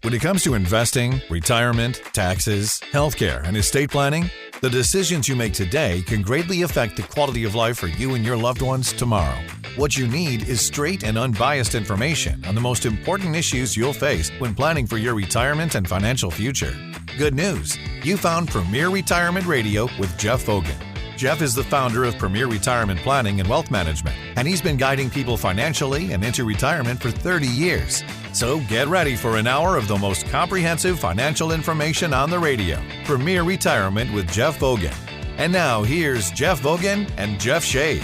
When it comes to investing, retirement, taxes, healthcare, and estate planning, the decisions you make today can greatly affect the quality of life for you and your loved ones tomorrow. What you need is straight and unbiased information on the most important issues you'll face when planning for your retirement and financial future. Good news, you found Premier Retirement Radio with Jeff Vogan. Jeff is the founder of Premier Retirement Planning and Wealth Management, and he's been guiding people financially and into retirement for 30 years. So get ready for an hour of the most comprehensive financial information on the radio. Premier Retirement with Jeff Vogan. And now here's Jeff Vogan and Jeff Shea.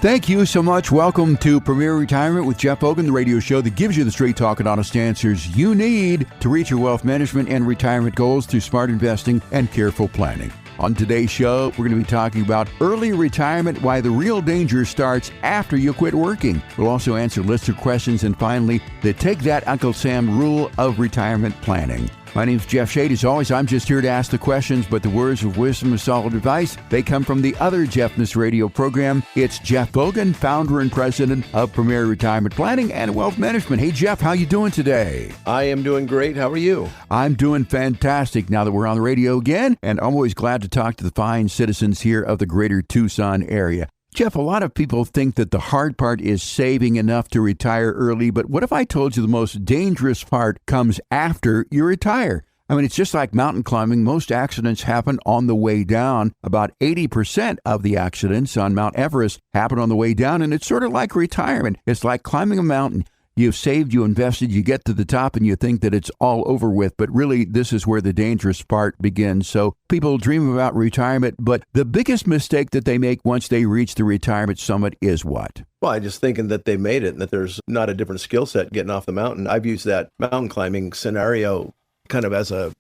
Thank you so much. Welcome to Premier Retirement with Jeff Vogan, the radio show that gives you the straight talk and honest answers you need to reach your wealth management and retirement goals through smart investing and careful planning. On today's show, we're going to be talking about early retirement, why the real danger starts after you quit working. We'll also answer listener questions, and finally, the Take That Uncle Sam rule of retirement planning. My name's Jeff Shade. As always, I'm just here to ask the questions, but the words of wisdom and solid advice, they come from the other Jeffness radio program. It's Jeff Vogan, founder and president of Premier Retirement Planning and Wealth Management. Hey, Jeff, how you doing today? I am doing great. How are you? I'm doing fantastic now that we're on the radio again, and I'm always glad to talk to the fine citizens here of the greater Tucson area. Jeff, a lot of people think that the hard part is saving enough to retire early, but what if I told you the most dangerous part comes after you retire? I mean, it's just like mountain climbing. Most accidents happen on the way down. About 80% of the accidents on Mount Everest happen on the way down, and it's sort of like retirement. It's like climbing a mountain. You've saved, you invested, you get to the top and you think that it's all over with, but really this is where the dangerous part begins. So people dream about retirement, but the biggest mistake that they make once they reach the retirement summit is what? Well, I'm just thinking that they made it and that there's not a different skill set getting off the mountain. I've used that mountain climbing scenario kind of as a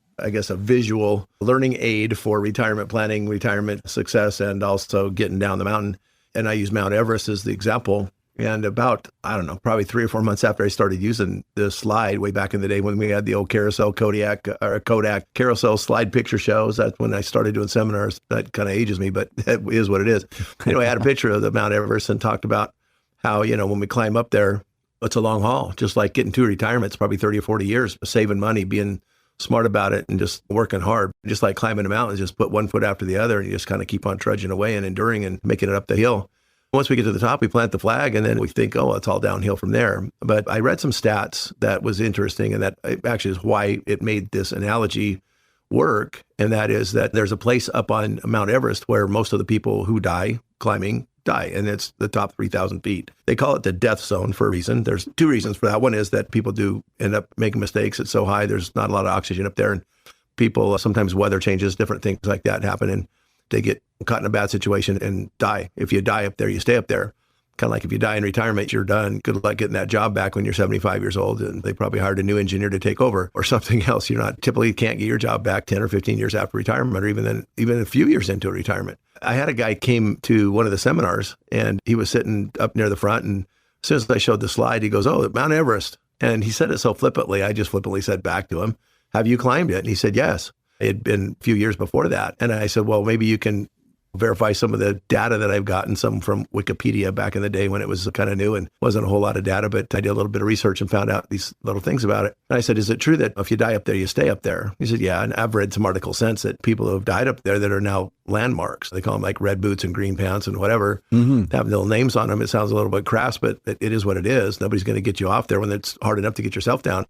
visual learning aid for retirement planning, retirement success, and also getting down the mountain. And I use Mount Everest as the example. And about, probably 3 or 4 months after I started using this slide way back in the day when we had the old Kodak carousel slide picture shows, that's when I started doing seminars. That kind of ages me, but it is what it is. Anyway, I had a picture of the Mount Everest and talked about how, when we climb up there, it's a long haul, just like getting to retirement. It's probably 30 or 40 years, saving money, being smart about it and just working hard. Just like climbing a mountain, just put one foot after the other and you just kind of keep on trudging away and enduring and making it up the hill. Once we get to the top, we plant the flag, and then we think, oh, it's all downhill from there. But I read some stats that was interesting, and that actually is why it made this analogy work, and that is that there's a place up on Mount Everest where most of the people who die climbing die, and it's the top 3,000 feet. They call it the death zone for a reason. There's 2 reasons for that. One is that people do end up making mistakes. It's so high, there's not a lot of oxygen up there, and people, sometimes weather changes, different things like that happen, and they get caught in a bad situation and die. If you die up there, you stay up there. Kind of like if you die in retirement, you're done. Good luck getting that job back when you're 75 years old, and they probably hired a new engineer to take over or something else. You're not typically can't get your job back 10 or 15 years after retirement, or even a few years into retirement. I had a guy came to one of the seminars, and he was sitting up near the front, and as soon as I showed the slide, he goes, "Oh, Mount Everest." And he said it so flippantly, I just flippantly said back to him, "Have you climbed it?" And he said, "Yes." It had been a few years before that. And I said, "Well, maybe you can verify some of the data that I've gotten, some from Wikipedia back in the day when it was kind of new and wasn't a whole lot of data, but I did a little bit of research and found out these little things about it." And I said, "Is it true that if you die up there, you stay up there?" He said, "Yeah." And I've read some articles since that people who have died up there that are now landmarks. They call them like red boots and green pants and whatever. They have little names on them. It sounds a little bit crass, but it is what it is. Nobody's going to get you off there when it's hard enough to get yourself down.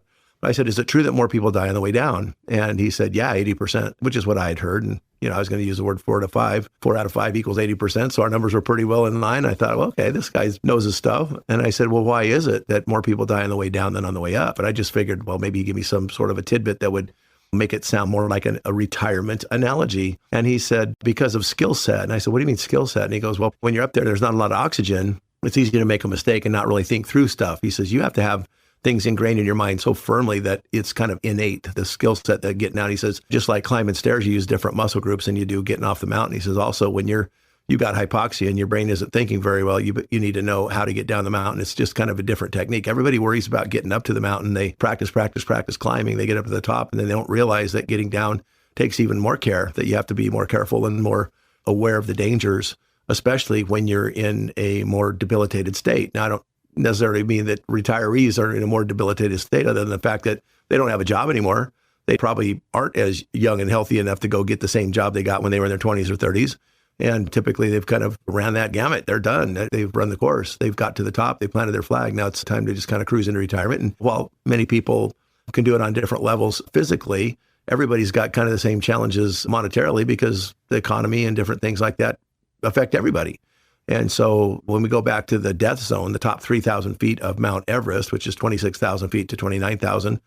I said, "Is it true that more people die on the way down?" And he said, "Yeah, 80%, which is what I had heard. And, I was going to use the word 4 to 5. 4 out of 5 equals 80%. So our numbers were pretty well in line. I thought, well, okay, this guy knows his stuff. And I said, "Well, why is it that more people die on the way down than on the way up?" And I just figured, well, maybe he'd give me some sort of a tidbit that would make it sound more like a retirement analogy. And he said, "Because of skill set." And I said, "What do you mean skill set?" And he goes, "Well, when you're up there, there's not a lot of oxygen. It's easy to make a mistake and not really think through stuff." He says, "You have to have things ingrained in your mind so firmly that it's kind of innate, the skill set that getting out." He says, just like climbing stairs, you use different muscle groups than you do getting off the mountain. He says, also, when you've got hypoxia and your brain isn't thinking very well, you need to know how to get down the mountain. It's just kind of a different technique. Everybody worries about getting up to the mountain. They practice climbing. They get up to the top, and then they don't realize that getting down takes even more care, that you have to be more careful and more aware of the dangers, especially when you're in a more debilitated state. Now, I don't necessarily mean that retirees are in a more debilitated state other than the fact that they don't have a job anymore. They probably aren't as young and healthy enough to go get the same job they got when they were in their 20s or 30s. And typically they've kind of ran that gamut. They're done. They've run the course. They've got to the top. They planted their flag. Now it's time to just kind of cruise into retirement. And while many people can do it on different levels physically, everybody's got kind of the same challenges monetarily because the economy and different things like that affect everybody. And so when we go back to the death zone, the top 3,000 feet of Mount Everest, which is 26,000 feet to 29,000,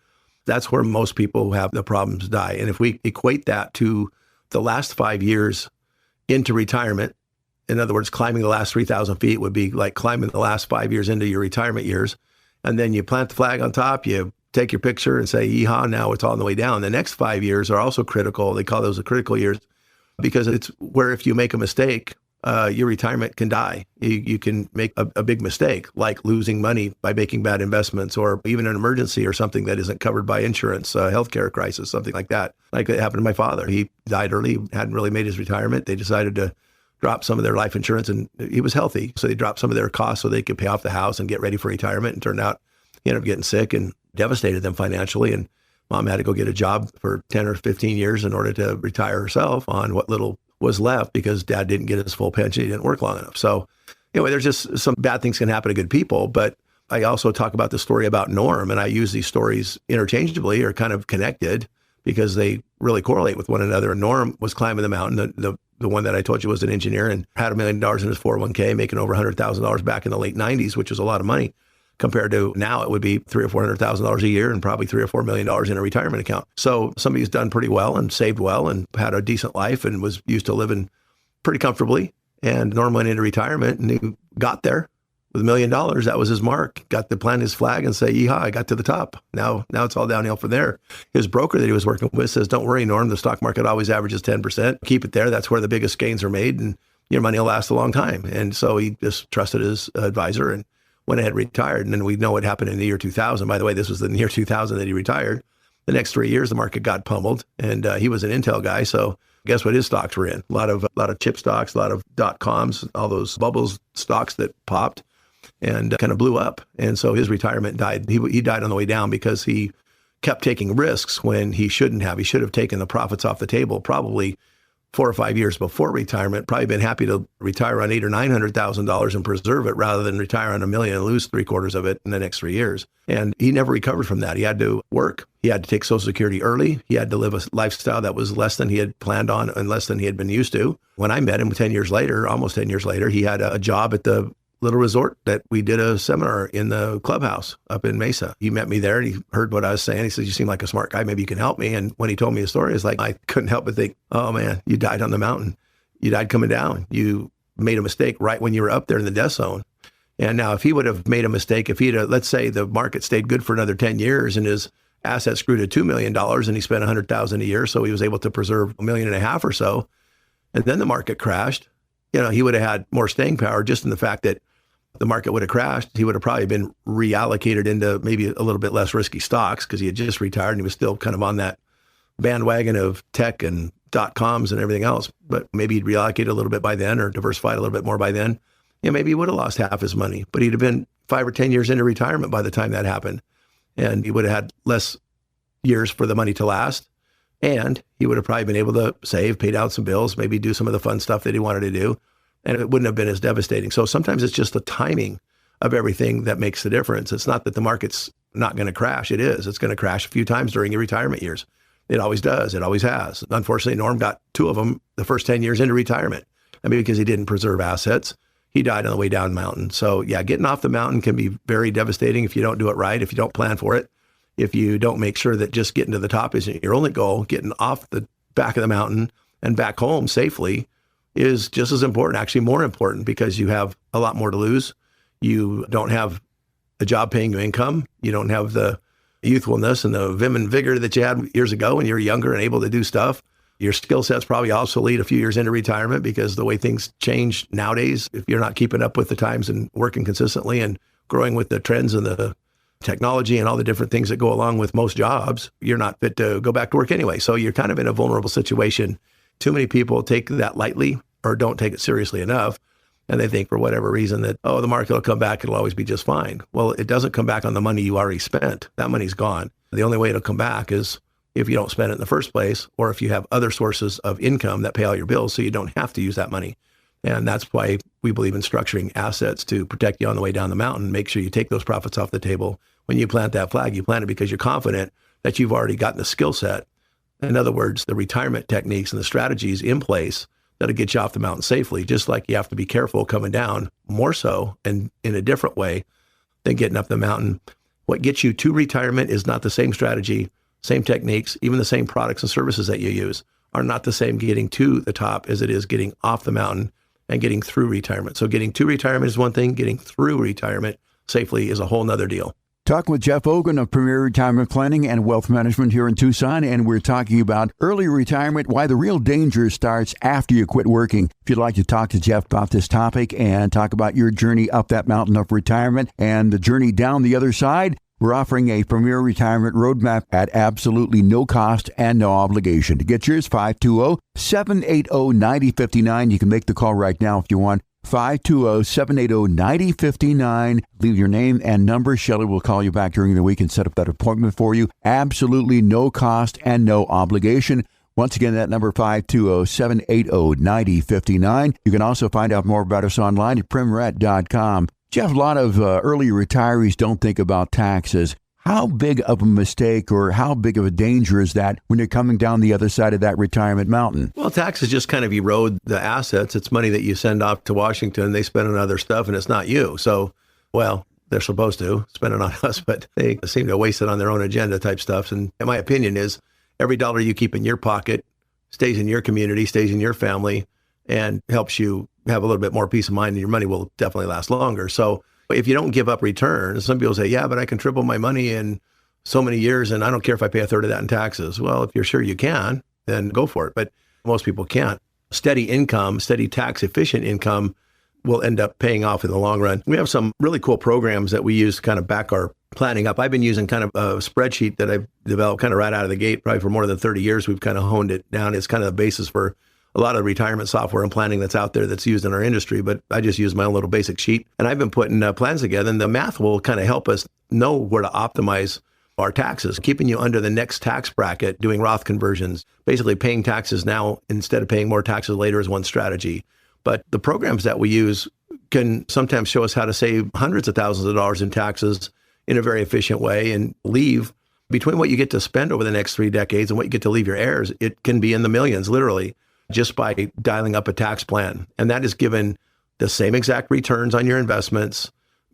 that's where most people who have the problems die. And if we equate that to the last 5 years into retirement, in other words, climbing the last 3,000 feet would be like climbing the last 5 years into your retirement years. And then you plant the flag on top, you take your picture and say, yeehaw, now it's on the way down. The next 5 years are also critical. They call those the critical years because it's where if you make a mistake, your retirement can die. You can make a big mistake, like losing money by making bad investments, or even an emergency or something that isn't covered by insurance, a healthcare crisis, something like that. Like it happened to my father. He died early, hadn't really made his retirement. They decided to drop some of their life insurance, and he was healthy. So they dropped some of their costs so they could pay off the house and get ready for retirement. And turned out he ended up getting sick and devastated them financially. And mom had to go get a job for 10 or 15 years in order to retire herself on what little was left because dad didn't get his full pension. He didn't work long enough. So anyway, there's just some bad things can happen to good people. But I also talk about the story about Norm, and I use these stories interchangeably or kind of connected because they really correlate with one another. And Norm was climbing the mountain. The one that I told you was an engineer and had $1 million in his 401k, making over $100,000 back in the late 90s, which was a lot of money. Compared to now, it would be $300,000 or $400,000 a year and probably $3 or $4 million in a retirement account. So somebody who's done pretty well and saved well and had a decent life and was used to living pretty comfortably. And Norm went into retirement and he got there with $1 million. That was his mark. Got to plant his flag and say, yeehaw, I got to the top. Now it's all downhill from there. His broker that he was working with says, don't worry, Norm, the stock market always averages 10%. Keep it there. That's where the biggest gains are made and your money will last a long time. And so he just trusted his advisor and went ahead and retired. And then we know what happened in the year 2000. By the way, this was the year 2000 that he retired. The next 3 years, the market got pummeled, and he was an Intel guy. So guess what his stocks were in? A lot of chip stocks, a lot of .coms, all those bubbles stocks that popped and kind of blew up. And so his retirement died. He died on the way down because he kept taking risks when he shouldn't have. He should have taken the profits off the table probably 4 or 5 years before retirement, probably been happy to retire on $800,000 or $900,000 and preserve it rather than retire on $1 million and lose 3/4 of it in the next 3 years. And he never recovered from that. He had to work. He had to take Social Security early. He had to live a lifestyle that was less than he had planned on and less than he had been used to. When I met him 10 years later, almost 10 years later, he had a job at the little resort that we did a seminar in the clubhouse up in Mesa. He met me there and he heard what I was saying. He said, you seem like a smart guy. Maybe you can help me. And when he told me his story, it's like, I couldn't help but think, oh man, you died on the mountain. You died coming down. You made a mistake right when you were up there in the death zone. And now if he would have made a mistake, if he'd have, let's say the market stayed good for another 10 years and his assets grew to $2 million and he spent $100,000 a year. So he was able to preserve $1.5 million or so. And then the market crashed. He would have had more staying power just in the fact that the market would have crashed. He would have probably been reallocated into maybe a little bit less risky stocks because he had just retired and he was still kind of on that bandwagon of tech and .coms and everything else. But maybe he'd reallocate a little bit by then or diversified a little bit more by then. Maybe he would have lost half his money, but he'd have been 5 or 10 years into retirement by the time that happened. And he would have had less years for the money to last. And he would have probably been able to save, pay down some bills, maybe do some of the fun stuff that he wanted to do. And it wouldn't have been as devastating. So sometimes it's just the timing of everything that makes the difference. It's not that the market's not going to crash. It is. It's going to crash a few times during your retirement years. It always does. It always has. Unfortunately, Norm got 2 of them the first 10 years into retirement. I mean, because he didn't preserve assets. He died on the way down the mountain. So yeah, getting off the mountain can be very devastating if you don't do it right, if you don't plan for it, if you don't make sure that just getting to the top isn't your only goal. Getting off the back of the mountain and back home safely is just as important, actually more important, because you have a lot more to lose. You don't have a job paying you income. You don't have the youthfulness and the vim and vigor that you had years ago when you were younger and able to do stuff. Your skill set's probably obsolete a few years into retirement because the way things change nowadays, if you're not keeping up with the times and working consistently and growing with the trends and the technology and all the different things that go along with most jobs, you're not fit to go back to work anyway. So you're kind of in a vulnerable situation. Too many people take that lightly or don't take it seriously enough. And they think for whatever reason that, oh, the market will come back, it'll always be just fine. Well, it doesn't come back on the money you already spent. That money's gone. The only way it'll come back is if you don't spend it in the first place, or if you have other sources of income that pay all your bills so you don't have to use that money. And that's why we believe in structuring assets to protect you on the way down the mountain. Make sure you take those profits off the table. When you plant that flag, you plant it because you're confident that you've already gotten the skill set. In other words, the retirement techniques and the strategies in place that'll get you off the mountain safely, just like you have to be careful coming down, more so and in a different way than getting up the mountain. What gets you to retirement is not the same strategy, same techniques, even the same products and services that you use are not the same getting to the top as it is getting off the mountain and getting through retirement. So getting to retirement is one thing, getting through retirement safely is a whole nother deal. Talking with Jeff Vogan of Premier Retirement Planning and Wealth Management here in Tucson, and we're talking about early retirement, why the real danger starts after you quit working. If you'd like to talk to Jeff about this topic and talk about your journey up that mountain of retirement and the journey down the other side, we're offering a Premier Retirement Roadmap at absolutely no cost and no obligation. To get yours, 520-780-9059. You can make the call right now if you want. 520-780-9059. Leave your name and number. Shelley will call you back during the week and set up that appointment for you. Absolutely no cost and no obligation. Once again, that number 520-780-9059. You can also find out more about us online at primret.com. Jeff, a lot of early retirees don't think about taxes. How big of a mistake or how big of a danger is that when you're coming down the other side of that retirement mountain? Well, taxes just kind of erode the assets. It's money that you send off to Washington. They spend on other stuff, and it's not you. So, well, they're supposed to spend it on us, but they seem to waste it on their own agenda type stuff. And my opinion is every dollar you keep in your pocket stays in your community, stays in your family, and helps you have a little bit more peace of mind, and your money will definitely last longer. So if you don't give up returns, some people say, yeah, but I can triple my money in so many years, and I don't care if I pay a third of that in taxes. Well, if you're sure you can, then go for it. But most people can't. Steady income, steady tax efficient income will end up paying off in the long run. We have some really cool programs that we use to kind of back our planning up. I've been using kind of a spreadsheet that I've developed kind of right out of the gate, probably for more than 30 years. We've kind of honed it down. It's kind of the basis for a lot of retirement software and planning that's out there that's used in our industry, but I just use my own little basic sheet. And I've been putting plans together, and the math will kind of help us know where to optimize our taxes, keeping you under the next tax bracket, doing Roth conversions, basically paying taxes now instead of paying more taxes later is one strategy. But the programs that we use can sometimes show us how to save hundreds of thousands of dollars in taxes in a very efficient way and leave between what you get to spend over the next 3 decades and what you get to leave your heirs. It can be in the millions, literally, just by dialing up a tax plan. And that is given the same exact returns on your investments,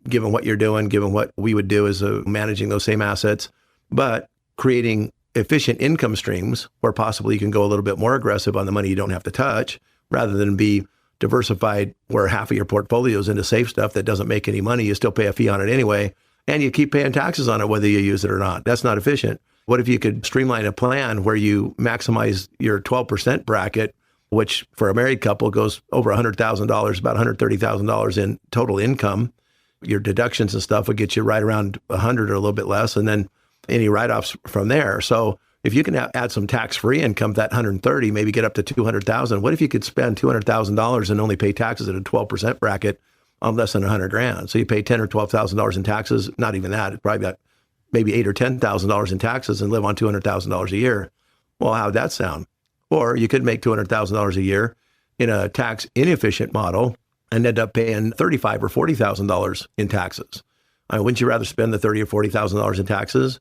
given what you're doing, given what we would do as managing those same assets, but creating efficient income streams where possibly you can go a little bit more aggressive on the money you don't have to touch, rather than be diversified where half of your portfolio is into safe stuff that doesn't make any money. You still pay a fee on it anyway, and you keep paying taxes on it whether you use it or not. That's not efficient. What if you could streamline a plan where you maximize your 12% bracket, which for a married couple goes over $100,000, about $130,000 in total income. Your deductions and stuff would get you right around 100 or a little bit less, and then any write-offs from there. So if you can add some tax-free income, that 130, maybe get up to 200,000. What if you could spend $200,000 and only pay taxes at a 12% bracket on less than 100 grand? So you pay $10,000 or $12,000 in taxes, not even that. It's probably got maybe $8,000 or $10,000 in taxes and live on $200,000 a year. Well, how'd that sound? Or you could make $200,000 a year in a tax inefficient model and end up paying $35,000 or $40,000 in taxes. Wouldn't you rather spend the $30,000 or $40,000 in taxes?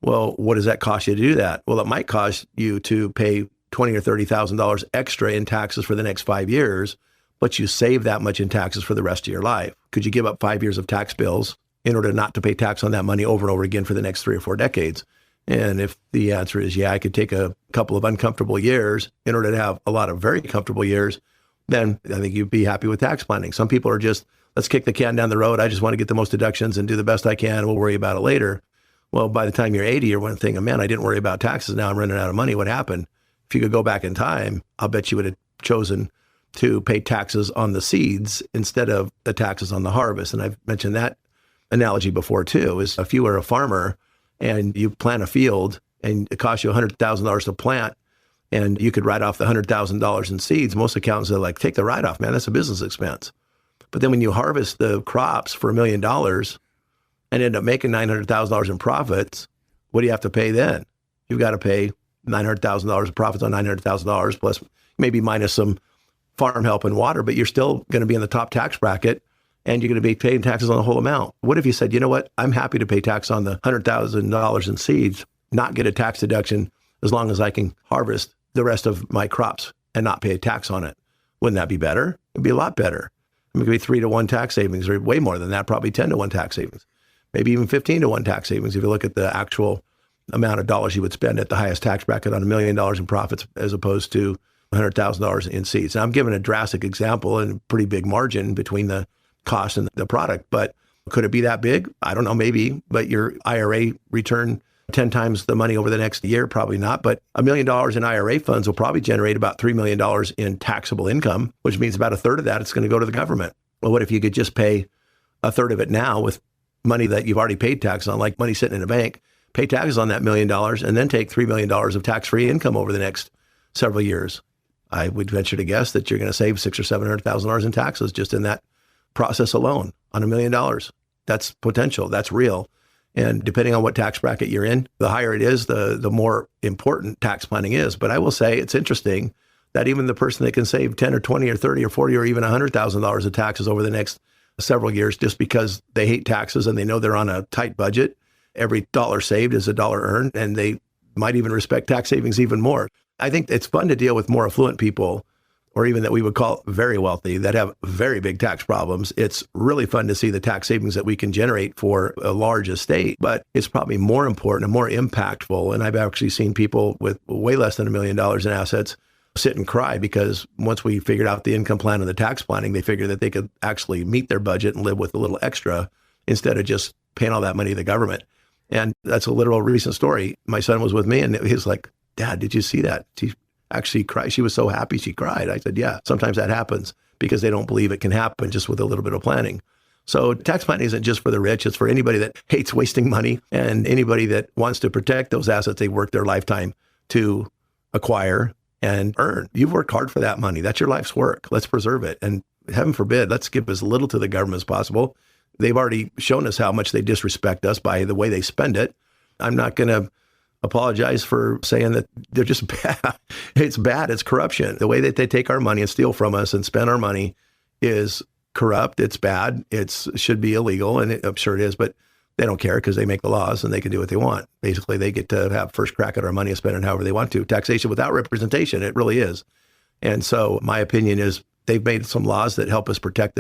Well, what does that cost you to do that? Well, it might cost you to pay $20,000 or $30,000 extra in taxes for the next 5 years, but you save that much in taxes for the rest of your life. Could you give up 5 years of tax bills in order not to pay tax on that money over and over again for the next 3 or 4 decades? And if the answer is, yeah, I could take a couple of uncomfortable years in order to have a lot of very comfortable years, then I think you'd be happy with tax planning. Some people are just, let's kick the can down the road. I just want to get the most deductions and do the best I can. We'll worry about it later. Well, by the time you're 80, you're one thinking, man, I didn't worry about taxes. Now I'm running out of money. What happened? If you could go back in time, I'll bet you would have chosen to pay taxes on the seeds instead of the taxes on the harvest. And I've mentioned that analogy before too, is if you were a farmer and you plant a field and it costs you $100,000 to plant, and you could write off the $100,000 in seeds, most accountants are like, take the write-off, man, that's a business expense. But then when you harvest the crops for $1 million and end up making $900,000 in profits, what do you have to pay then? You've got to pay $900,000 of profits on $900,000 plus maybe minus some farm help and water, but you're still going to be in the top tax bracket and you're going to be paying taxes on the whole amount. What if you said, you know what, I'm happy to pay tax on the $100,000 in seeds, not get a tax deduction as long as I can harvest the rest of my crops and not pay a tax on it? Wouldn't that be better? It'd be a lot better. I mean, it could be 3-to-1 tax savings, or way more than that, probably 10-to-1 tax savings, maybe even 15-to-1 tax savings if you look at the actual amount of dollars you would spend at the highest tax bracket on $1 million in profits as opposed to $100,000 in seeds. Now, I'm giving a drastic example and a pretty big margin between the cost and the product, but could it be that big? I don't know, maybe, but your IRA return 10 times the money over the next year, probably not. But $1 million in IRA funds will probably generate about $3 million in taxable income, which means about a third of that is going to go to the government. Well, what if you could just pay a third of it now with money that you've already paid tax on, like money sitting in a bank, pay taxes on that $1 million, and then take $3 million of tax-free income over the next several years? I would venture to guess that you're going to save $600,000 or $700,000 in taxes just in that process alone on $1 million. That's potential. That's real. And depending on what tax bracket you're in, the higher it is, the more important tax planning is. But I will say it's interesting that even the person that can save 10 or 20 or 30 or 40 or even $100,000 of taxes over the next several years just because they hate taxes and they know they're on a tight budget, every dollar saved is a dollar earned, and they might even respect tax savings even more. I think it's fun to deal with more affluent people, or even that we would call very wealthy, that have very big tax problems. It's really fun to see the tax savings that we can generate for a large estate, but it's probably more important and more impactful. And I've actually seen people with way less than $1 million in assets sit and cry because once we figured out the income plan and the tax planning, they figured that they could actually meet their budget and live with a little extra instead of just paying all that money to the government. And that's a literal recent story. My son was with me and he was like, "Dad, did you see that?" She actually cried. She was so happy she cried. I said, yeah, sometimes that happens because they don't believe it can happen just with a little bit of planning. So tax planning isn't just for the rich. It's for anybody that hates wasting money and anybody that wants to protect those assets they worked their lifetime to acquire and earn. You've worked hard for that money. That's your life's work. Let's preserve it. And heaven forbid, let's give as little to the government as possible. They've already shown us how much they disrespect us by the way they spend it. I'm not going to apologize for saying that they're just bad. It's bad. It's corruption. The way that they take our money and steal from us and spend our money is corrupt. It's bad. It should be illegal. And I'm sure it is, but they don't care because they make the laws and they can do what they want. Basically, they get to have first crack at our money and spend it however they want to. Taxation without representation. It really is. And so my opinion is they've made some laws that help us protect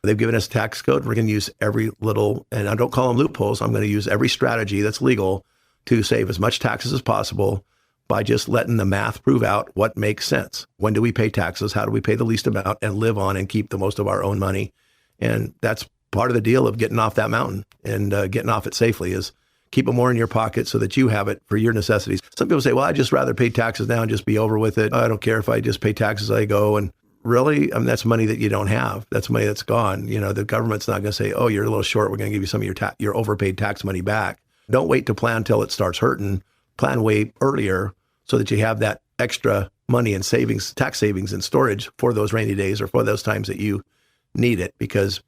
they've given us a tax code. We're going to use every little, and I don't call them loopholes. I'm going to use every strategy that's legal to save as much taxes as possible by just letting the math prove out what makes sense. When do we pay taxes? How do we pay the least amount and live on and keep the most of our own money? And that's part of the deal of getting off that mountain and getting off it safely is keep it more in your pocket so that you have it for your necessities. Some people say, well, I'd just rather pay taxes now and just be over with it. I don't care if I just pay taxes as I go. And really, that's money that you don't have. That's money that's gone. You know, the government's not going to say, oh, you're a little short. We're going to give you some of your overpaid tax money back. Don't wait to plan until it starts hurting. Plan way earlier so that you have that extra money and savings, tax savings and storage for those rainy days or for those times that you need it, because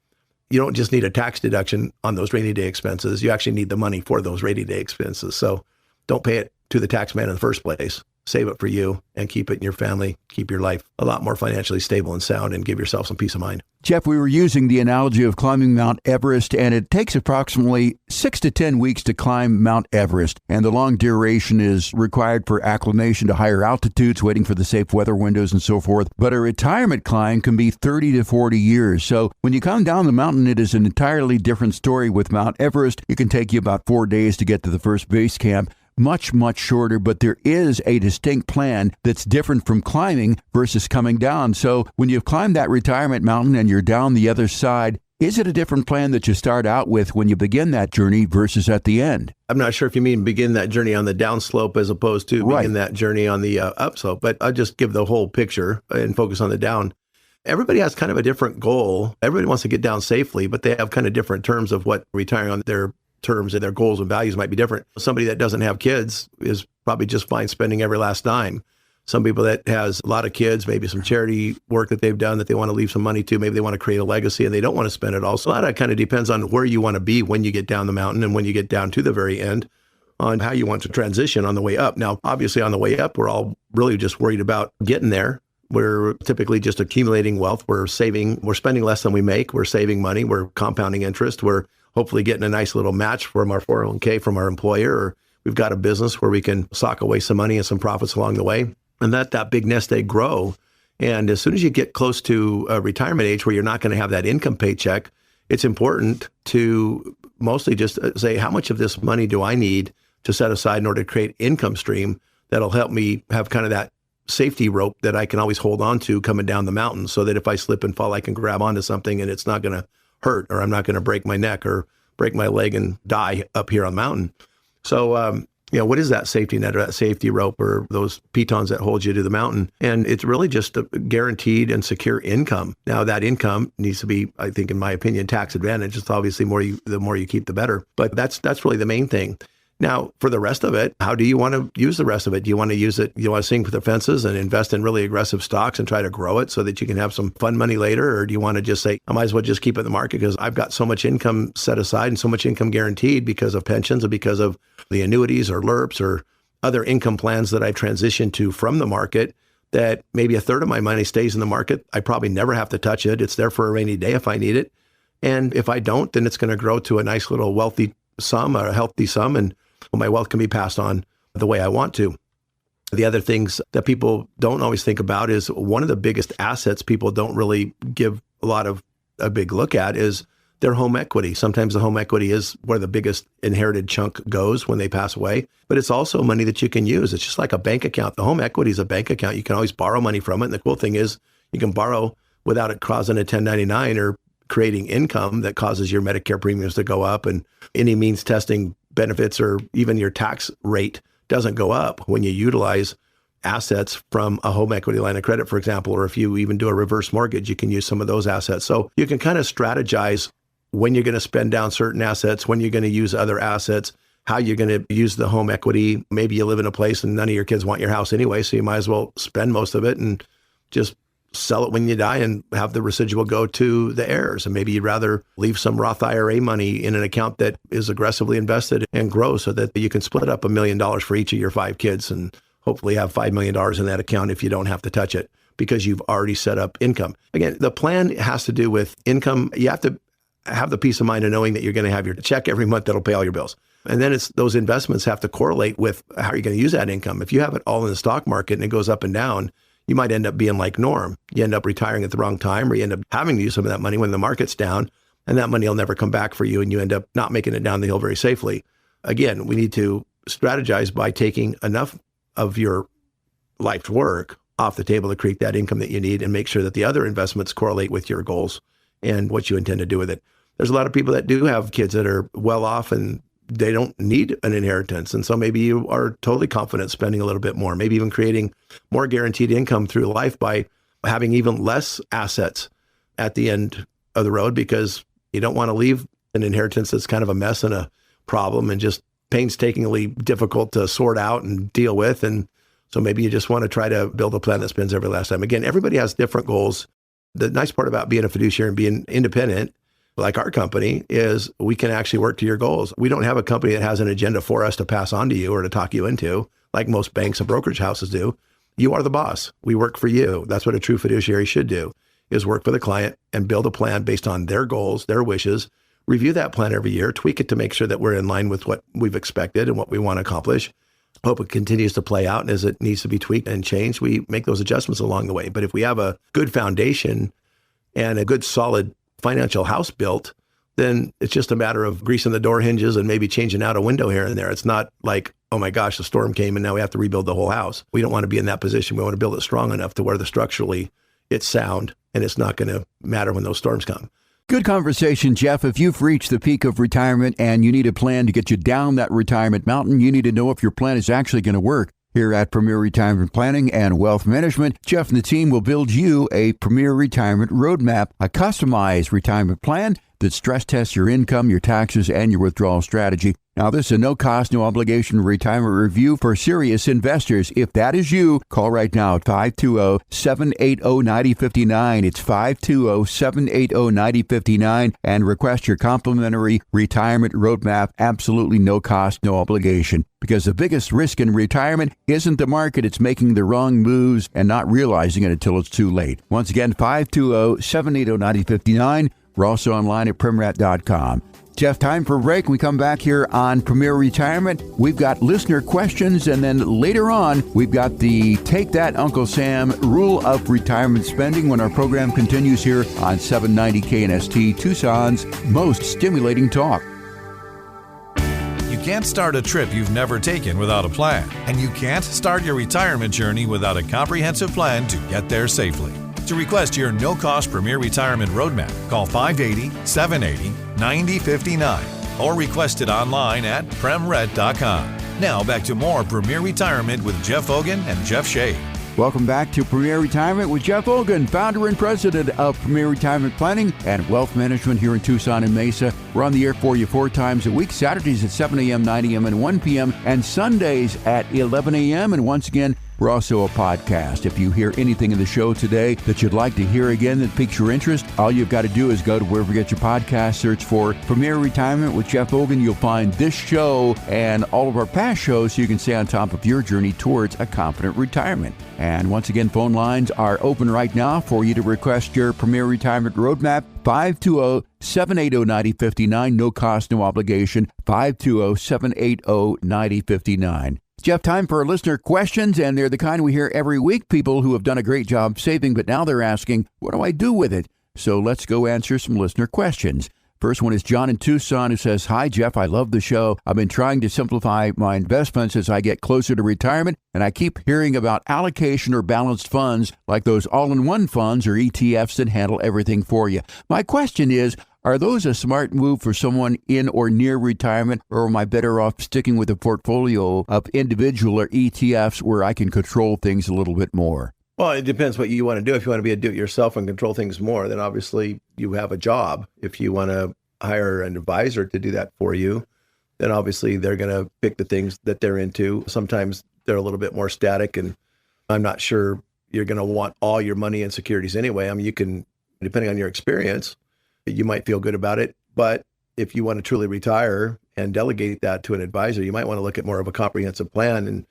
you don't just need a tax deduction on those rainy day expenses. You actually need the money for those rainy day expenses. So don't pay it to the tax man in the first place. Save it for you and keep it in your family. Keep your life a lot more financially stable and sound and give yourself some peace of mind. Jeff, we were using the analogy of climbing Mount Everest, and it takes approximately 6 to 10 weeks to climb Mount Everest. And the long duration is required for acclimation to higher altitudes, waiting for the safe weather windows and so forth. But a retirement climb can be 30 to 40 years. So when you come down the mountain, it is an entirely different story. With Mount Everest, it can take you about 4 days to get to the first base camp. Much, much shorter, but there is a distinct plan that's different from climbing versus coming down. So when you've climbed that retirement mountain and you're down the other side, is it a different plan that you start out with when you begin that journey versus at the end? I'm not sure if you mean begin that journey on the downslope as opposed to begin that journey on the upslope, but I'll just give the whole picture and focus on the down. Everybody has kind of a different goal. Everybody wants to get down safely, but they have kind of different terms of what retiring on their terms and their goals and values might be different. Somebody that doesn't have kids is probably just fine spending every last dime. Some people that has a lot of kids, maybe some charity work that they've done that they want to leave some money to. Maybe they want to create a legacy and they don't want to spend it all. So that kind of depends on where you want to be when you get down the mountain and when you get down to the very end on how you want to transition on the way up. Now, obviously on the way up, we're all really just worried about getting there. We're typically just accumulating wealth. We're spending less than we make. We're saving money. We're compounding interest. We're hopefully getting a nice little match from our 401k from our employer, or we've got a business where we can sock away some money and some profits along the way. And let that big nest egg grow. And as soon as you get close to a retirement age where you're not going to have that income paycheck, it's important to mostly just say, how much of this money do I need to set aside in order to create income stream that'll help me have kind of that safety rope that I can always hold on to coming down the mountain, so that if I slip and fall, I can grab onto something and it's not going to hurt, or I'm not going to break my neck or break my leg and die up here on the mountain. So, what is that safety net or that safety rope or those pitons that hold you to the mountain? And it's really just a guaranteed and secure income. Now, that income needs to be, I think, in my opinion, tax advantage. It's obviously the more you keep, the better. But that's really the main thing. Now, for the rest of it, how do you want to use the rest of it? Do you want to use it? Do you want to swing for the fences and invest in really aggressive stocks and try to grow it so that you can have some fun money later? Or do you want to just say, I might as well just keep it in the market because I've got so much income set aside and so much income guaranteed because of pensions and because of the annuities or LERPs or other income plans that I transitioned to from the market, that maybe a third of my money stays in the market. I probably never have to touch it. It's there for a rainy day if I need it. And if I don't, then it's going to grow to a nice little wealthy sum or a healthy sum, and my wealth can be passed on the way I want to. The other things that people don't always think about is one of the biggest assets people don't really give a big look at is their home equity. Sometimes the home equity is where the biggest inherited chunk goes when they pass away, but it's also money that you can use. It's just like a bank account. The home equity is a bank account. You can always borrow money from it. And the cool thing is you can borrow without it causing a 1099 or creating income that causes your Medicare premiums to go up, and any means testing benefits or even your tax rate doesn't go up when you utilize assets from a home equity line of credit, for example, or if you even do a reverse mortgage, you can use some of those assets. So you can kind of strategize when you're going to spend down certain assets, when you're going to use other assets, how you're going to use the home equity. Maybe you live in a place and none of your kids want your house anyway, so you might as well spend most of it and just sell it when you die and have the residual go to the heirs. And maybe you'd rather leave some Roth IRA money in an account that is aggressively invested and grow so that you can split up $1 million for each of your 5 kids and hopefully have $5 million in that account if you don't have to touch it because you've already set up income. Again, the plan has to do with income. You have to have the peace of mind of knowing that you're going to have your check every month that'll pay all your bills. And then those investments have to correlate with how you're going to use that income. If you have it all in the stock market and it goes up and down, you might end up being like Norm. You end up retiring at the wrong time, or you end up having to use some of that money when the market's down, and that money will never come back for you, and you end up not making it down the hill very safely. Again, we need to strategize by taking enough of your life's work off the table to create that income that you need and make sure that the other investments correlate with your goals and what you intend to do with it. There's a lot of people that do have kids that are well off and they don't need an inheritance. And so maybe you are totally confident spending a little bit more, maybe even creating more guaranteed income through life by having even less assets at the end of the road, because you don't want to leave an inheritance that's kind of a mess and a problem and just painstakingly difficult to sort out and deal with. And so maybe you just want to try to build a plan that spends every last time. Again, everybody has different goals. The nice part about being a fiduciary and being independent, like our company, is we can actually work to your goals. We don't have a company that has an agenda for us to pass on to you or to talk you into, like most banks and brokerage houses do. You are the boss. We work for you. That's what a true fiduciary should do, is work for the client and build a plan based on their goals, their wishes, review that plan every year, tweak it to make sure that we're in line with what we've expected and what we want to accomplish. Hope it continues to play out, and as it needs to be tweaked and changed, we make those adjustments along the way. But if we have a good foundation and a good solid financial house built, then it's just a matter of greasing the door hinges and maybe changing out a window here and there. It's not like, oh my gosh, the storm came and now we have to rebuild the whole house. We don't want to be in that position. We want to build it strong enough to where structurally it's sound and it's not going to matter when those storms come. Good conversation, Jeff. If you've reached the peak of retirement and you need a plan to get you down that retirement mountain, you need to know if your plan is actually going to work. Here at Premier Retirement Planning and Wealth Management, Jeff and the team will build you a Premier Retirement Roadmap, a customized retirement plan that stress tests your income, your taxes, and your withdrawal strategy. Now, this is a no-cost, no-obligation retirement review for serious investors. If that is you, call right now at 520-780-9059. It's 520-780-9059 and request your complimentary retirement roadmap. Absolutely no cost, no obligation. Because the biggest risk in retirement isn't the market, it's making the wrong moves and not realizing it until it's too late. Once again, 520-780-9059. We're also online at primrat.com. Jeff, time for a break. We come back here on Premier Retirement. We've got listener questions, and then later on, we've got the Take That Uncle Sam rule of retirement spending when our program continues here on 790 KNST, Tucson's most stimulating talk. You can't start a trip you've never taken without a plan, and you can't start your retirement journey without a comprehensive plan to get there safely. To request your no-cost Premier Retirement Roadmap, call 580-780-9059 or request it online at premret.com. Now back to more Premier Retirement with Jeff Vogan and Jeff Shea. Welcome back to Premier Retirement with Jeff Vogan, founder and president of Premier Retirement Planning and Wealth Management here in Tucson and Mesa. We're on the air for you 4 times a week, Saturdays at 7 a.m., 9 a.m., and 1 p.m., and Sundays at 11 a.m. And once again, we're also a podcast. If you hear anything in the show today that you'd like to hear again that piques your interest, all you've got to do is go to wherever you get your podcast, search for Premier Retirement with Jeff Vogan. You'll find this show and all of our past shows so you can stay on top of your journey towards a confident retirement. And once again, phone lines are open right now for you to request your Premier Retirement Roadmap. 520-780-9059. No cost, no obligation. 520-780-9059. Jeff, time for listener questions, and they're the kind we hear every week. People who have done a great job saving, but now they're asking, what do I do with it? So let's go answer some listener questions. First one is John in Tucson who says, hi, Jeff, I love the show. I've been trying to simplify my investments as I get closer to retirement, and I keep hearing about allocation or balanced funds like those all-in-one funds or ETFs that handle everything for you. My question is, are those a smart move for someone in or near retirement, or am I better off sticking with a portfolio of individual or ETFs where I can control things a little bit more? Well, it depends what you want to do. If you want to be a do-it-yourself and control things more, then obviously you have a job. If you want to hire an advisor to do that for you, then obviously they're going to pick the things that they're into. Sometimes they're a little bit more static, and I'm not sure you're going to want all your money in securities anyway. I mean, you can, depending on your experience, you might feel good about it. But if you want to truly retire and delegate that to an advisor, you might want to look at more of a comprehensive plan. And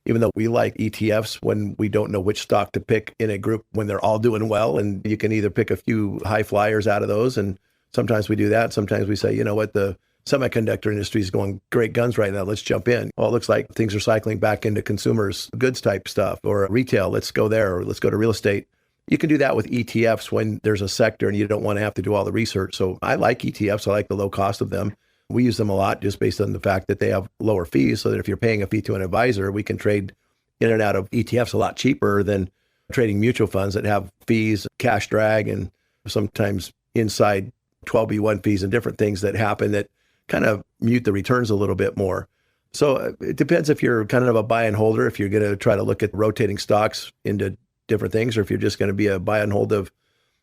even though we like ETFs when we don't know which stock to pick in a group when they're all doing well, and you can either pick a few high flyers out of those, and sometimes we do that. Sometimes we say, you know what, the semiconductor industry is going great guns right now. Let's jump in. Well, it looks like things are cycling back into consumers goods type stuff or retail. Let's go there, or let's go to real estate. You can do that with ETFs when there's a sector and you don't want to have to do all the research. So I like ETFs. I like the low cost of them. We use them a lot just based on the fact that they have lower fees, so that if you're paying a fee to an advisor, we can trade in and out of ETFs a lot cheaper than trading mutual funds that have fees, cash drag, and sometimes inside 12B1 fees and different things that happen that kind of mute the returns a little bit more. So it depends if you're kind of a buy and holder, if you're going to try to look at rotating stocks into different things, or if you're just going to be a buy and hold of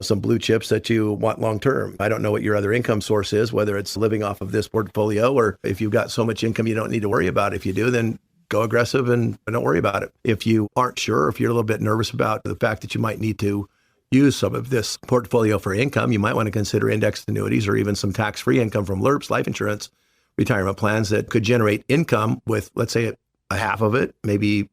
some blue chips that you want long term. I don't know what your other income source is, whether it's living off of this portfolio, or if you've got so much income you don't need to worry about it. If you do, then go aggressive and don't worry about it. If you aren't sure, if you're a little bit nervous about the fact that you might need to use some of this portfolio for income, you might want to consider indexed annuities or even some tax-free income from LIRPs, life insurance, retirement plans that could generate income with, let's say, a half of it, maybe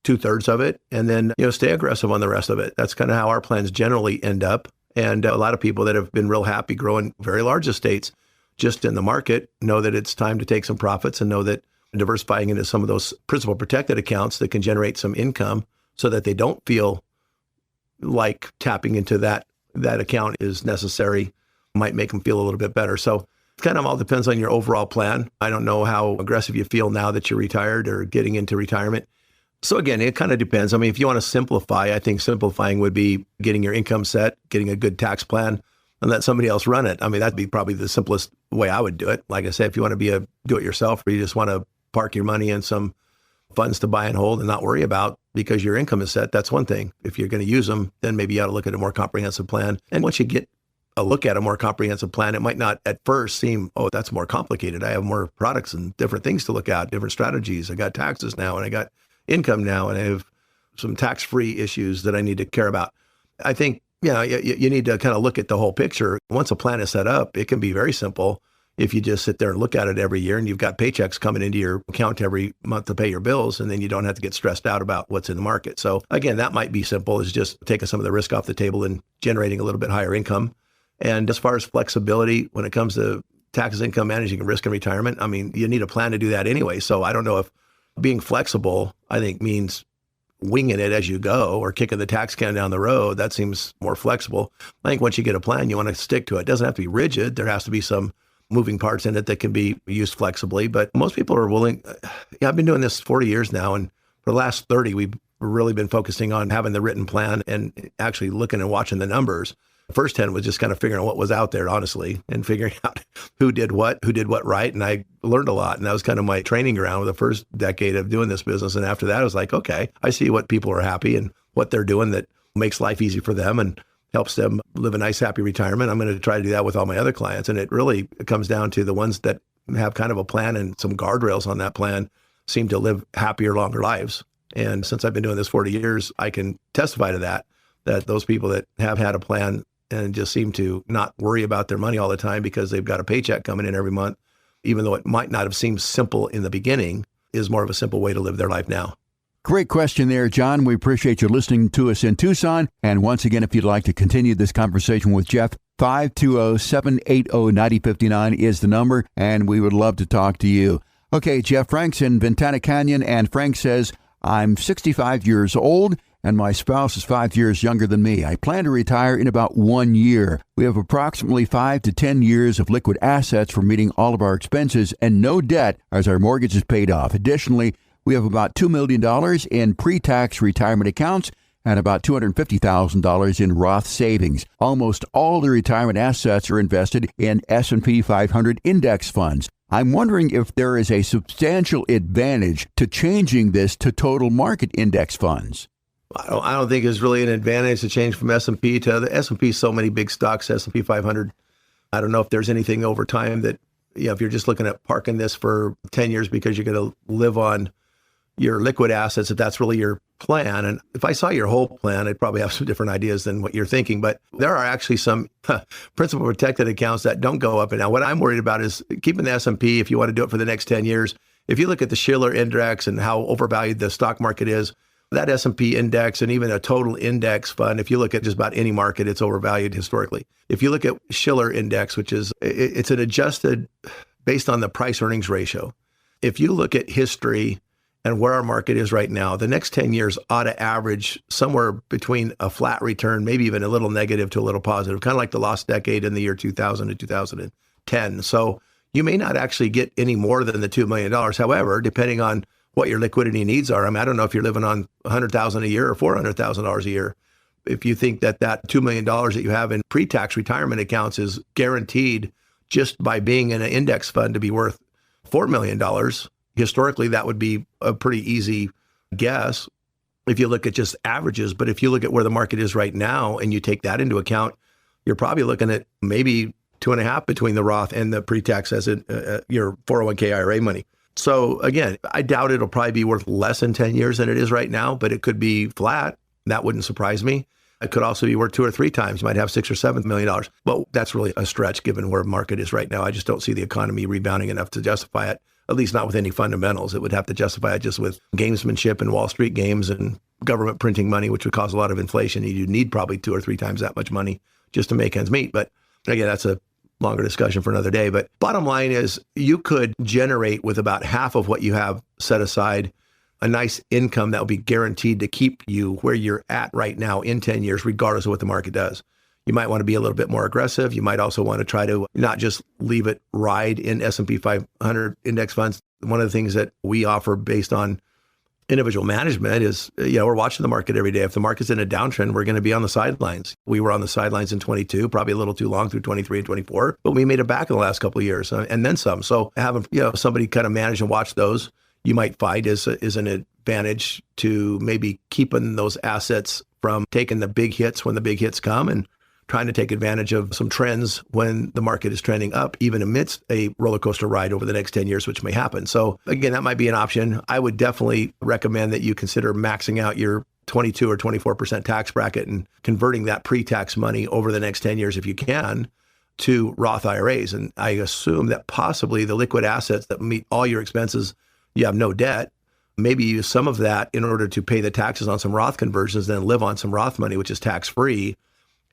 2/3 of it, and then, stay aggressive on the rest of it. That's kind of how our plans generally end up. And a lot of people that have been real happy growing very large estates just in the market know that it's time to take some profits and know that diversifying into some of those principal protected accounts that can generate some income so that they don't feel like tapping into that account is necessary might make them feel a little bit better. So it kind of all depends on your overall plan. I don't know how aggressive you feel now that you're retired or getting into retirement. So again, it kind of depends. I mean, if you want to simplify, I think simplifying would be getting your income set, getting a good tax plan, and let somebody else run it. I mean, that'd be probably the simplest way I would do it. Like I said, if you want to be a do-it-yourself, or you just want to park your money in some funds to buy and hold and not worry about because your income is set, that's one thing. If you're going to use them, then maybe you ought to look at a more comprehensive plan. And once you get a look at a more comprehensive plan, it might not at first seem, oh, that's more complicated. I have more products and different things to look at, different strategies. I got taxes now, and I got income now, and I have some tax-free issues that I need to care about. I think, you need to kind of look at the whole picture. Once a plan is set up, it can be very simple if you just sit there and look at it every year, and you've got paychecks coming into your account every month to pay your bills, and then you don't have to get stressed out about what's in the market. So again, that might be simple, is just taking some of the risk off the table and generating a little bit higher income. And as far as flexibility, when it comes to taxes, income, managing risk and retirement, I mean, you need a plan to do that anyway. So I don't know if being flexible, I think, means winging it as you go or kicking the tax can down the road. That seems more flexible. I think once you get a plan, you want to stick to it. It doesn't have to be rigid. There has to be some moving parts in it that can be used flexibly. But most people are willing. I've been doing this 40 years now, and for the last 30, we've really been focusing on having the written plan and actually looking and watching the numbers. The first 10 was just kind of figuring out what was out there, honestly, and figuring out who did what right. And I learned a lot. And that was kind of my training ground with the first decade of doing this business. And after that, I was like, okay, I see what people are happy and what they're doing that makes life easy for them and helps them live a nice, happy retirement. I'm going to try to do that with all my other clients. And it really comes down to the ones that have kind of a plan and some guardrails on that plan seem to live happier, longer lives. And since I've been doing this 40 years, I can testify to that those people that have had a plan and just seem to not worry about their money all the time because they've got a paycheck coming in every month, even though it might not have seemed simple in the beginning, is more of a simple way to live their life now. Great question there, John. We appreciate you listening to us in Tucson. And once again, if you'd like to continue this conversation with Jeff, 520-780-9059 is the number, and we would love to talk to you. Okay, Jeff, Frank's in Ventana Canyon, and Frank says, I'm 65 years old, and my spouse is 5 years younger than me. I plan to retire in about 1 year. We have approximately 5 to 10 years of liquid assets for meeting all of our expenses and no debt as our mortgage is paid off. Additionally, we have about $2 million in pre-tax retirement accounts and about $250,000 in Roth savings. Almost all the retirement assets are invested in S&P 500 index funds. I'm wondering if there is a substantial advantage to changing this to total market index funds. I don't think it's really an advantage to change from S&P to the S&P. So many big stocks, S&P 500. I don't know if there's anything over time that, if you're just looking at parking this for 10 years because you're going to live on your liquid assets, if that's really your plan. And if I saw your whole plan, I'd probably have some different ideas than what you're thinking. But there are actually some principal protected accounts that don't go up. And now what I'm worried about is keeping the S&P, if you want to do it for the next 10 years. If you look at the Schiller index and how overvalued the stock market is, that S&P index and even a total index fund, if you look at just about any market, it's overvalued historically. If you look at Schiller index, which is, it's an adjusted based on the price earnings ratio. If you look at history and where our market is right now, the next 10 years ought to average somewhere between a flat return, maybe even a little negative to a little positive, kind of like the lost decade in the year 2000 to 2010. So you may not actually get any more than the $2 million. However, depending on what your liquidity needs are. I mean, I don't know if you're living on $100,000 a year or $400,000 a year. If you think that $2 million that you have in pre-tax retirement accounts is guaranteed just by being in an index fund to be worth $4 million, historically, that would be a pretty easy guess if you look at just averages. But if you look at where the market is right now and you take that into account, you're probably looking at maybe 2.5 between the Roth and the pre-tax as your 401k IRA money. So again, I doubt it'll probably be worth less in 10 years than it is right now, but it could be flat. That wouldn't surprise me. It could also be worth 2 or 3 times. You might have $6 or $7 million. But that's really a stretch given where the market is right now. I just don't see the economy rebounding enough to justify it, at least not with any fundamentals. It would have to justify it just with gamesmanship and Wall Street games and government printing money, which would cause a lot of inflation. You'd need probably 2 or 3 times that much money just to make ends meet. But again, that's a longer discussion for another day. But bottom line is you could generate with about half of what you have set aside a nice income that will be guaranteed to keep you where you're at right now in 10 years, regardless of what the market does. You might want to be a little bit more aggressive. You might also want to try to not just leave it ride in S&P 500 index funds. One of the things that we offer based on individual management is, we're watching the market every day. If the market's in a downtrend, we're going to be on the sidelines. We were on the sidelines in 22, probably a little too long through 23 and 24, but we made it back in the last couple of years and then some. So having, somebody kind of manage and watch those, you might find is an advantage to maybe keeping those assets from taking the big hits when the big hits come. And trying to take advantage of some trends when the market is trending up, even amidst a roller coaster ride over the next 10 years, which may happen. So again, that might be an option. I would definitely recommend that you consider maxing out your 22 or 24% tax bracket and converting that pre-tax money over the next 10 years if you can to Roth IRAs. And I assume that possibly the liquid assets that meet all your expenses, you have no debt, maybe use some of that in order to pay the taxes on some Roth conversions, then live on some Roth money, which is tax-free,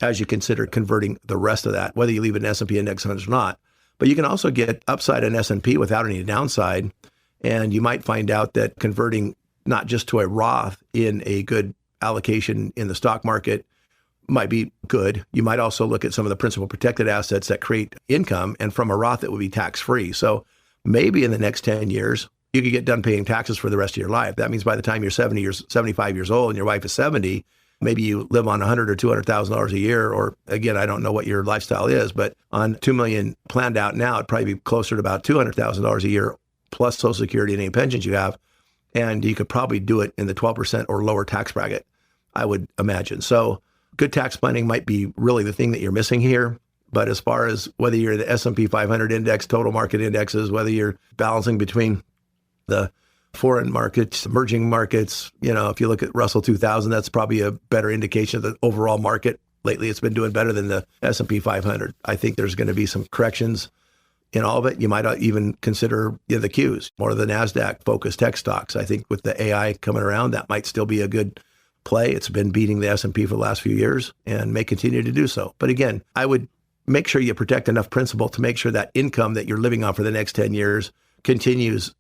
as you consider converting the rest of that, whether you leave an S&P index fund or not. But you can also get upside in S&P without any downside. And you might find out that converting not just to a Roth in a good allocation in the stock market might be good. You might also look at some of the principal protected assets that create income, and from a Roth that would be tax-free. So maybe in the next 10 years, you could get done paying taxes for the rest of your life. That means by the time you're 75 years old and your wife is 70, maybe you live on $100,000 or $200,000 a year, or again, I don't know what your lifestyle is, but on $2 million planned out now, it'd probably be closer to about $200,000 a year plus Social Security and any pensions you have. And you could probably do it in the 12% or lower tax bracket, I would imagine. So good tax planning might be really the thing that you're missing here. But as far as whether you're the S&P 500 index, total market indexes, whether you're balancing between the foreign markets, emerging markets, if you look at Russell 2000, that's probably a better indication of the overall market. Lately, it's been doing better than the S&P 500. I think there's going to be some corrections in all of it. You might even consider the Qs, more of the NASDAQ-focused tech stocks. I think with the AI coming around, that might still be a good play. It's been beating the S&P for the last few years and may continue to do so. But again, I would make sure you protect enough principal to make sure that income that you're living on for the next 10 years continues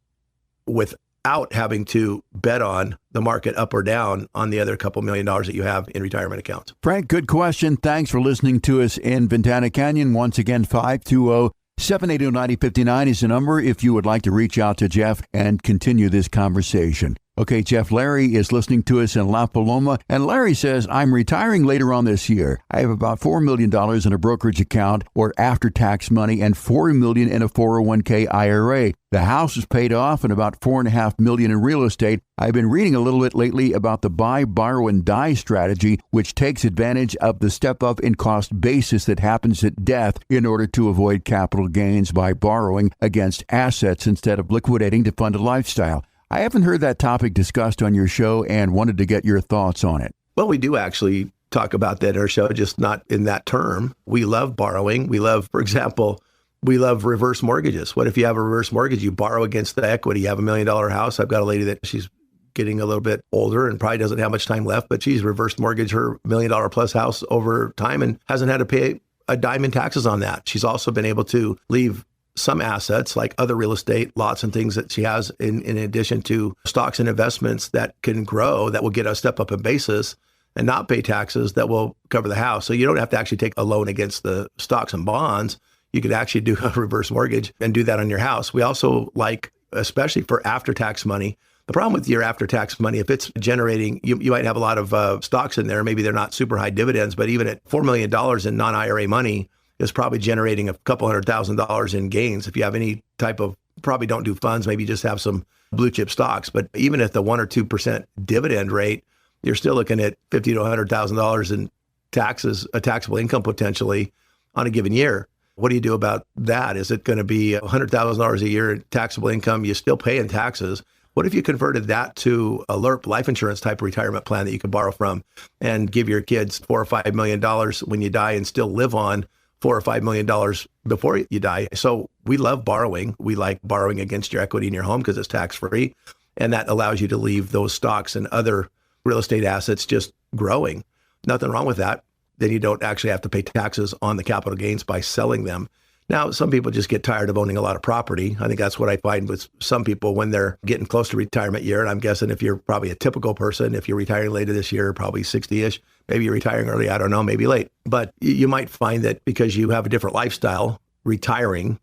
without having to bet on the market up or down on the other couple $1 million that you have in retirement accounts. Frank, good question. Thanks for listening to us in Ventana Canyon. Once again, 520-780-9059 is the number if you would like to reach out to Jeff and continue this conversation. Okay, Jeff, Larry is listening to us in La Paloma, and Larry says, I'm retiring later on this year. I have about $4 million in a brokerage account or after-tax money and $4 million in a 401k IRA. The house is paid off and about $4.5 million in real estate. I've been reading a little bit lately about the buy, borrow, and die strategy, which takes advantage of the step-up in cost basis that happens at death in order to avoid capital gains by borrowing against assets instead of liquidating to fund a lifestyle. I haven't heard that topic discussed on your show and wanted to get your thoughts on it. Well, we do actually talk about that in our show, just not in that term. We love borrowing. We love, for example, we love reverse mortgages. What if you have a reverse mortgage? You borrow against the equity. You have $1 million house. I've got a lady that she's getting a little bit older and probably doesn't have much time left, but she's reverse mortgaged her $1 million plus house over time and hasn't had to pay a dime in taxes on that. She's also been able to leave some assets like other real estate lots and things that she has in addition to stocks and investments that can grow, that will get a step up in basis and not pay taxes, that will cover the house. So you don't have to actually take a loan against the stocks and bonds. You could actually do a reverse mortgage and do that on your house. We also like, especially for after-tax money, the problem with your after-tax money, if it's generating, you might have a lot of stocks in there. Maybe they're not super high dividends, but even at $4 million in non-IRA money, is probably generating a couple $100,000 in gains. If you have any type of, probably don't do funds, maybe just have some blue chip stocks. But even at the 1 or 2% dividend rate, you're still looking at $50,000 to $100,000 in taxes, a taxable income potentially on a given year. What do you do about that? Is it going to be $100,000 a year in taxable income? You still pay in taxes. What if you converted that to a LIRP, life insurance type retirement plan that you could borrow from and give your kids $4 or $5 million when you die and still live on $4 or $5 million before you die? So we love borrowing. We like borrowing against your equity in your home because it's tax-free. And that allows you to leave those stocks and other real estate assets just growing. Nothing wrong with that. Then you don't actually have to pay taxes on the capital gains by selling them. Now, some people just get tired of owning a lot of property. I think that's what I find with some people when they're getting close to retirement year. And I'm guessing if you're probably a typical person, if you're retiring later this year, probably 60-ish, maybe you're retiring early, I don't know, maybe late. But you might find that because you have a different lifestyle retiring,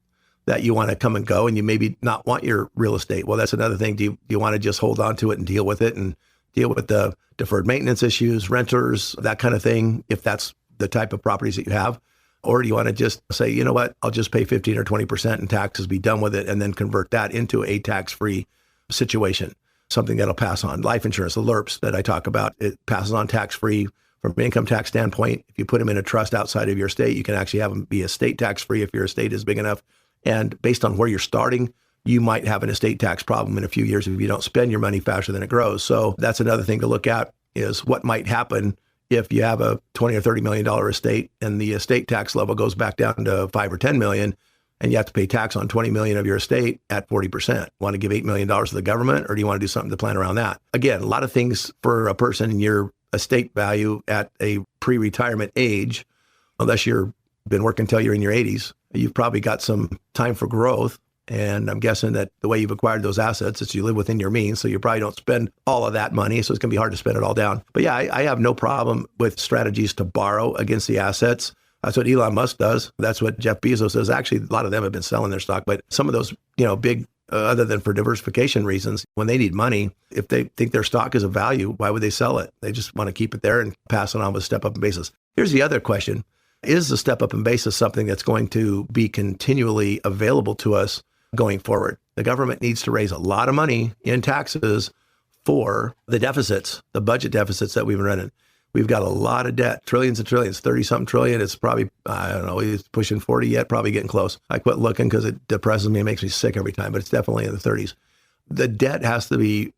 that you want to come and go and you maybe not want your real estate. Well, that's another thing. Do you want to just hold on to it and deal with it and deal with the deferred maintenance issues, renters, that kind of thing, if that's the type of properties that you have? Or do you want to just say, you know what, I'll just pay 15 or 20% in taxes, be done with it, and then convert that into a tax-free situation, something that'll pass on. Life insurance, the LIRPs that I talk about, it passes on tax-free From an income tax standpoint, if you put them in a trust outside of your state, you can actually have them be estate tax free if your estate is big enough. And based on where you're starting, you might have an estate tax problem in a few years if you don't spend your money faster than it grows. So that's another thing to look at, is what might happen if you have a $20 or $30 million estate and the estate tax level goes back down to 5 or 10 million, and you have to pay tax on 20 million of your estate at 40%. Want to give $8 million to the government, or do you want to do something to plan around that? Again, a lot of things for a person in your estate value at a pre-retirement age, unless you've been working until you're in your 80s, you've probably got some time for growth. And I'm guessing that the way you've acquired those assets is you live within your means. So you probably don't spend all of that money. So it's going to be hard to spend it all down. But yeah, I have no problem with strategies to borrow against the assets. That's what Elon Musk does. That's what Jeff Bezos does. Actually, a lot of them have been selling their stock. But some of those, big, other than for diversification reasons, when they need money, if they think their stock is of value, why would they sell it? They just want to keep it there and pass it on with step up in basis. Here's the other question. Is the step up in basis something that's going to be continually available to us going forward? The government needs to raise a lot of money in taxes for the deficits, the budget deficits that we've been running. We've got a lot of debt, trillions and trillions, 30-something trillion. It's probably, I don't know, it's pushing 40 yet, probably getting close. I quit looking because it depresses me and makes me sick every time, but it's definitely in the 30s. The debt has to be,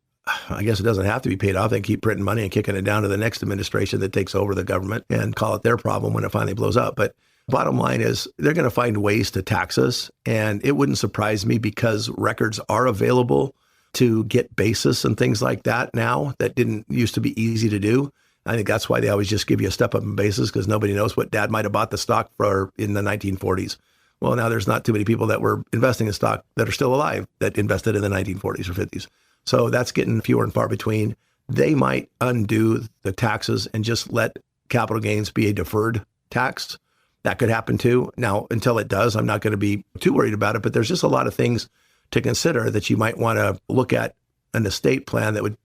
I guess it doesn't have to be paid off. They keep printing money and kicking it down to the next administration that takes over the government and call it their problem when it finally blows up. But bottom line is they're going to find ways to tax us. And it wouldn't surprise me, because records are available to get basis and things like that now that didn't used to be easy to do. I think that's why they always just give you a step up in basis, because nobody knows what dad might have bought the stock for in the 1940s. Well, now there's not too many people that were investing in stock that are still alive that invested in the 1940s or 50s. So that's getting fewer and far between. They might undo the taxes and just let capital gains be a deferred tax. That could happen too. Now, until it does, I'm not going to be too worried about it, but there's just a lot of things to consider that you might want to look at an estate plan that would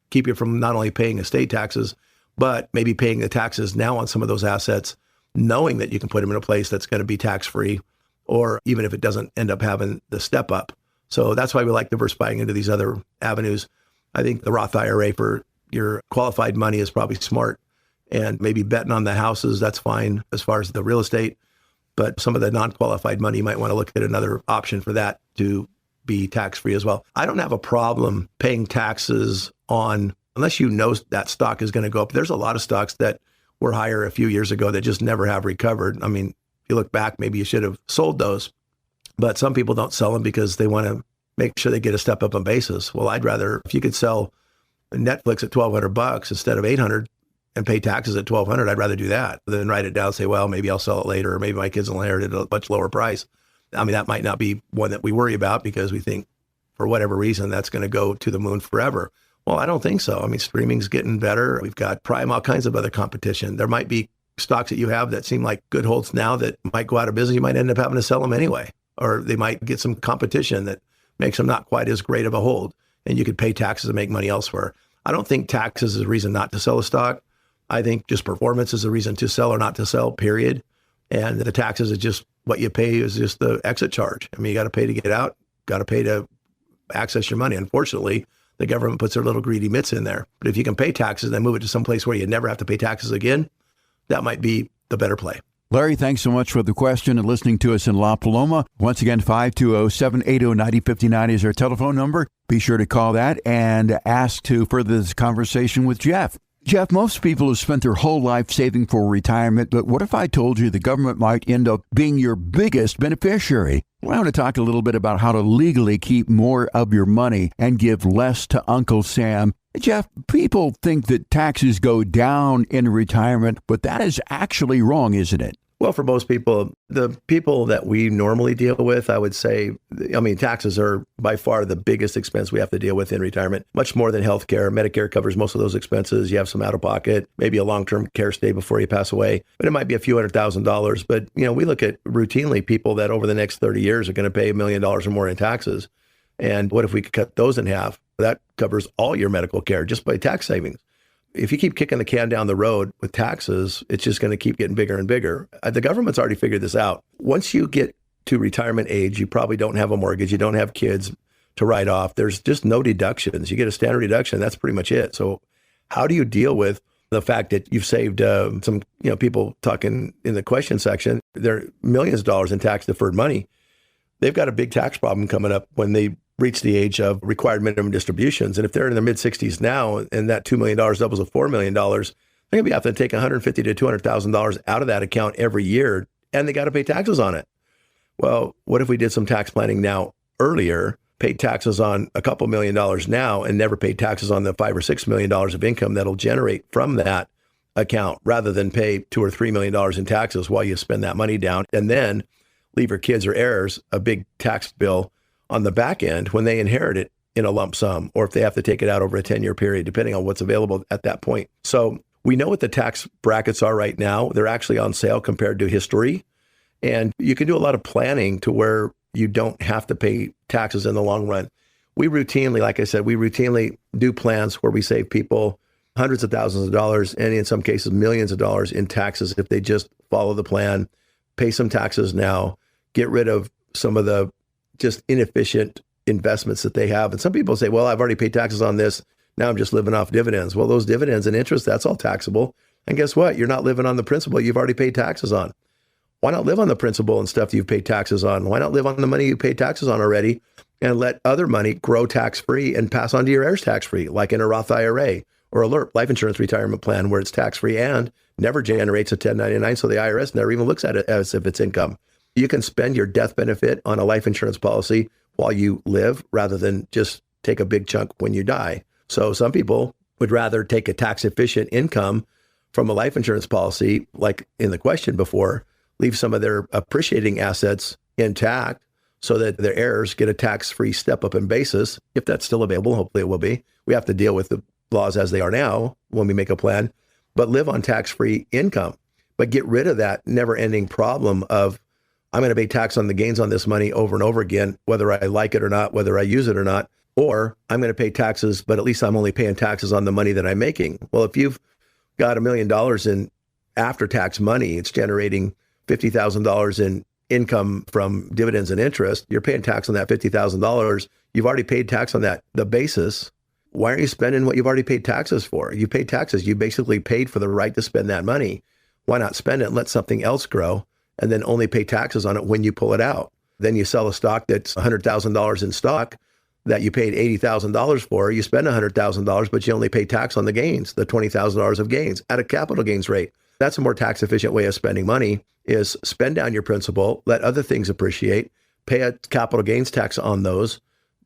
keep you from not only paying estate taxes, but maybe paying the taxes now on some of those assets, knowing that you can put them in a place that's going to be tax-free, or even if it doesn't end up having the step up. So that's why we like diversifying into these other avenues. I think the Roth IRA for your qualified money is probably smart, and maybe betting on the houses, that's fine as far as the real estate. But some of the non-qualified money, you might want to look at another option for that to be tax-free as well. I don't have a problem paying taxes on, unless you know that stock is going to go up. There's a lot of stocks that were higher a few years ago that just never have recovered. I mean, if you look back, maybe you should have sold those. But some people don't sell them because they want to make sure they get a step up on basis. Well, I'd rather, if you could sell Netflix at $1,200 instead of $800 and pay taxes at $1,200, I'd rather do that than write it down and say, well, maybe I'll sell it later, or maybe my kids will inherit it at a much lower price. I mean, that might not be one that we worry about because we think for whatever reason that's going to go to the moon forever. Well, I don't think so. I mean, streaming's getting better. We've got Prime, all kinds of other competition. There might be stocks that you have that seem like good holds now that might go out of business. You might end up having to sell them anyway, or they might get some competition that makes them not quite as great of a hold, and you could pay taxes and make money elsewhere. I don't think taxes is a reason not to sell a stock. I think just performance is a reason to sell or not to sell, period. And the taxes is just what you pay is just the exit charge. I mean, you got to pay to get out, got to pay to access your money. Unfortunately, the government puts their little greedy mitts in there. But if you can pay taxes and then move it to some place where you never have to pay taxes again, that might be the better play. Larry, thanks so much for the question and listening to us in La Paloma. Once again, 520-780-9059 is our telephone number. Be sure to call that and ask to further this conversation with Jeff. Jeff, most people have spent their whole life saving for retirement, but what if I told you the government might end up being your biggest beneficiary? Well, I want to talk a little bit about how to legally keep more of your money and give less to Uncle Sam. Jeff, people think that taxes go down in retirement, but that is actually wrong, isn't it? Well, for most people, the people that we normally deal with, I would say, I mean, taxes are by far the biggest expense we have to deal with in retirement, much more than healthcare. Medicare covers most of those expenses. You have some out of pocket, maybe a long-term care stay before you pass away, but it might be a few $100,000. But, you know, we look at routinely people that over the next 30 years are going to pay $1 million or more in taxes. And what if we could cut those in half? That covers all your medical care just by tax savings. If you keep kicking the can down the road with taxes, it's just going to keep getting bigger and bigger. The government's already figured this out. Once you get to retirement age, you probably don't have a mortgage. You don't have kids to write off. There's just no deductions. You get a standard deduction. That's pretty much it. So how do you deal with The fact that you've saved some, people talking in the question section, they're millions of dollars in tax deferred money. They've got a big tax problem coming up when they reach the age of required minimum distributions. And if they're in their mid-60s now and that $2 million doubles to $4 million, they're going to be having to take $150,000 to $200,000 out of that account every year, and they got to pay taxes on it. Well, what if we did some tax planning now earlier, paid taxes on a couple $1 million now, and never paid taxes on the $5 or $6 million of income that'll generate from that account, rather than pay $2 or $3 million in taxes while you spend that money down, and then leave your kids or heirs a big tax bill on the back end when they inherit it in a lump sum, or if they have to take it out over a 10-year period, depending on what's available at that point. So we know what the tax brackets are right now. They're actually on sale compared to history. And you can do a lot of planning to where you don't have to pay taxes in the long run. We routinely, like I said, do plans where we save people hundreds of thousands of dollars, and in some cases, millions of dollars in taxes if they just follow the plan, pay some taxes now, get rid of some of the just inefficient investments that they have. And some people say, well, I've already paid taxes on this. Now I'm just living off dividends. Well, those dividends and interest, that's all taxable. And guess what? You're not living on the principal you've already paid taxes on. Why not live on the principal and stuff you've paid taxes on? Why not live on the money you paid taxes on already and let other money grow tax-free and pass on to your heirs tax-free, like in a Roth IRA or a LIRP, life insurance retirement plan, where it's tax-free and never generates a 1099, so the IRS never even looks at it as if it's income. You can spend your death benefit on a life insurance policy while you live rather than just take a big chunk when you die. So some people would rather take a tax-efficient income from a life insurance policy, like in the question before, leave some of their appreciating assets intact so that their heirs get a tax-free step-up in basis, if that's still available. Hopefully it will be. We have to deal with the laws as they are now when we make a plan, but live on tax-free income. But get rid of that never-ending problem of, I'm going to pay tax on the gains on this money over and over again, whether I like it or not, whether I use it or not, or I'm going to pay taxes, but at least I'm only paying taxes on the money that I'm making. Well, if you've got $1 million in after-tax money, it's generating $50,000 in income from dividends and interest, you're paying tax on that $50,000. You've already paid tax on that, the basis. Why aren't you spending what you've already paid taxes for? You paid taxes. You basically paid for the right to spend that money. Why not spend it and let something else grow and then only pay taxes on it when you pull it out? Then you sell a stock that's $100,000 in stock that you paid $80,000 for. You spend $100,000, but you only pay tax on the gains, the $20,000 of gains at a capital gains rate. That's a more tax efficient way of spending money, is spend down your principal, let other things appreciate, pay a capital gains tax on those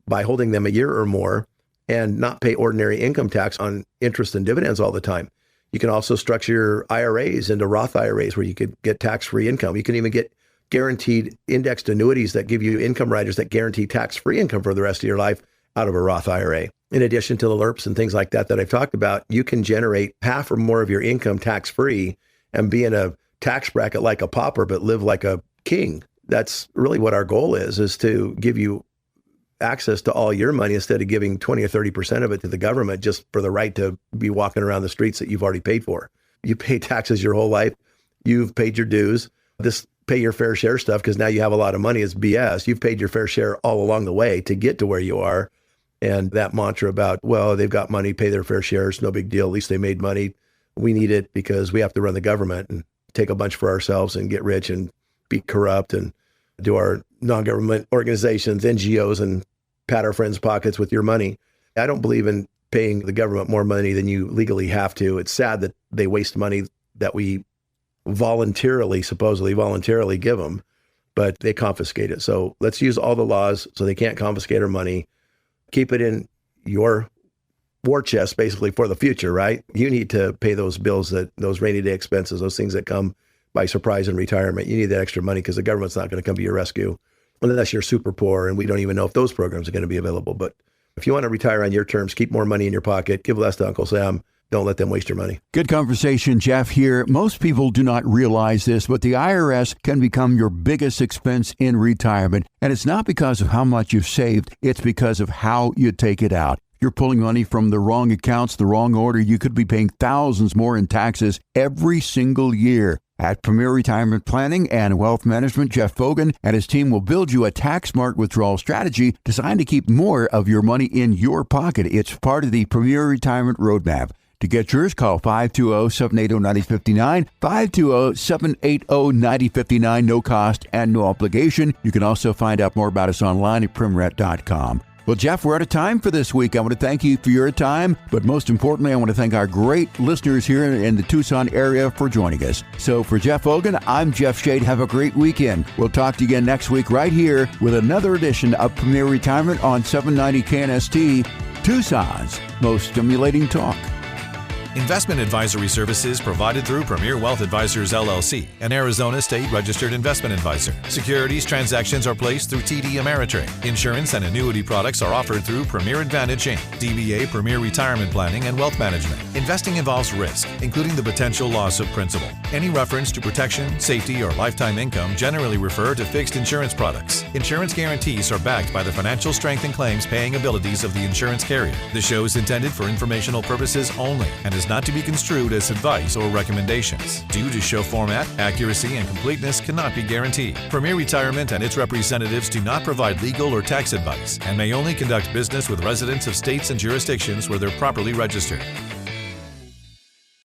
by holding them a year or more, and not pay ordinary income tax on interest and dividends all the time. You can also structure your IRAs into Roth IRAs where you could get tax-free income. You can even get guaranteed indexed annuities that give you income riders that guarantee tax-free income for the rest of your life out of a Roth IRA. In addition to the LIRPs and things like that I've talked about, you can generate half or more of your income tax-free and be in a tax bracket like a pauper, but live like a king. That's really what our goal is to give you access to all your money instead of giving 20 or 30% of it to the government just for the right to be walking around the streets that you've already paid for. You pay taxes your whole life. You've paid your dues. This pay your fair share stuff, because now you have a lot of money, is BS. You've paid your fair share all along the way to get to where you are. And that mantra about, well, they've got money, pay their fair share, it's no big deal. At least they made money. We need it because we have to run the government and take a bunch for ourselves and get rich and be corrupt and do our non-government organizations, NGOs, and pat our friends' pockets with your money. I don't believe in paying the government more money than you legally have to. It's sad that they waste money that we supposedly voluntarily give them, but they confiscate it. So let's use all the laws so they can't confiscate our money. Keep it in your war chest, basically, for the future, right? You need to pay those bills, those rainy day expenses, those things that come by surprise in retirement. You need that extra money because the government's not going to come to your rescue unless you're super poor, and we don't even know if those programs are going to be available. But if you want to retire on your terms, keep more money in your pocket, give less to Uncle Sam. Don't let them waste your money. Good conversation, Jeff, here. Most people do not realize this, but the IRS can become your biggest expense in retirement. And it's not because of how much you've saved. It's because of how you take it out. You're pulling money from the wrong accounts, the wrong order. You could be paying thousands more in taxes every single year. At Premier Retirement Planning and Wealth Management, Jeff Vogan and his team will build you a tax-smart withdrawal strategy designed to keep more of your money in your pocket. It's part of the Premier Retirement Roadmap. To get yours, call 520-780-9059, 520-780-9059, no cost and no obligation. You can also find out more about us online at primret.com. Well, Jeff, we're out of time for this week. I want to thank you for your time, but most importantly, I want to thank our great listeners here in the Tucson area for joining us. So for Jeff Vogan, I'm Jeff Shade. Have a great weekend. We'll talk to you again next week right here with another edition of Premier Retirement on 790 KNST, Tucson's most stimulating talk. Investment advisory services provided through Premier Wealth Advisors, LLC, an Arizona state-registered investment advisor. Securities transactions are placed through TD Ameritrade. Insurance and annuity products are offered through Premier Advantage Inc., DBA Premier Retirement Planning and Wealth Management. Investing involves risk, including the potential loss of principal. Any reference to protection, safety, or lifetime income generally refer to fixed insurance products. Insurance guarantees are backed by the financial strength and claims paying abilities of the insurance carrier. The show is intended for informational purposes only and is not to be construed as advice or recommendations. Due to show format, accuracy, and completeness cannot be guaranteed. Premier Retirement and its representatives do not provide legal or tax advice and may only conduct business with residents of states and jurisdictions where they're properly registered.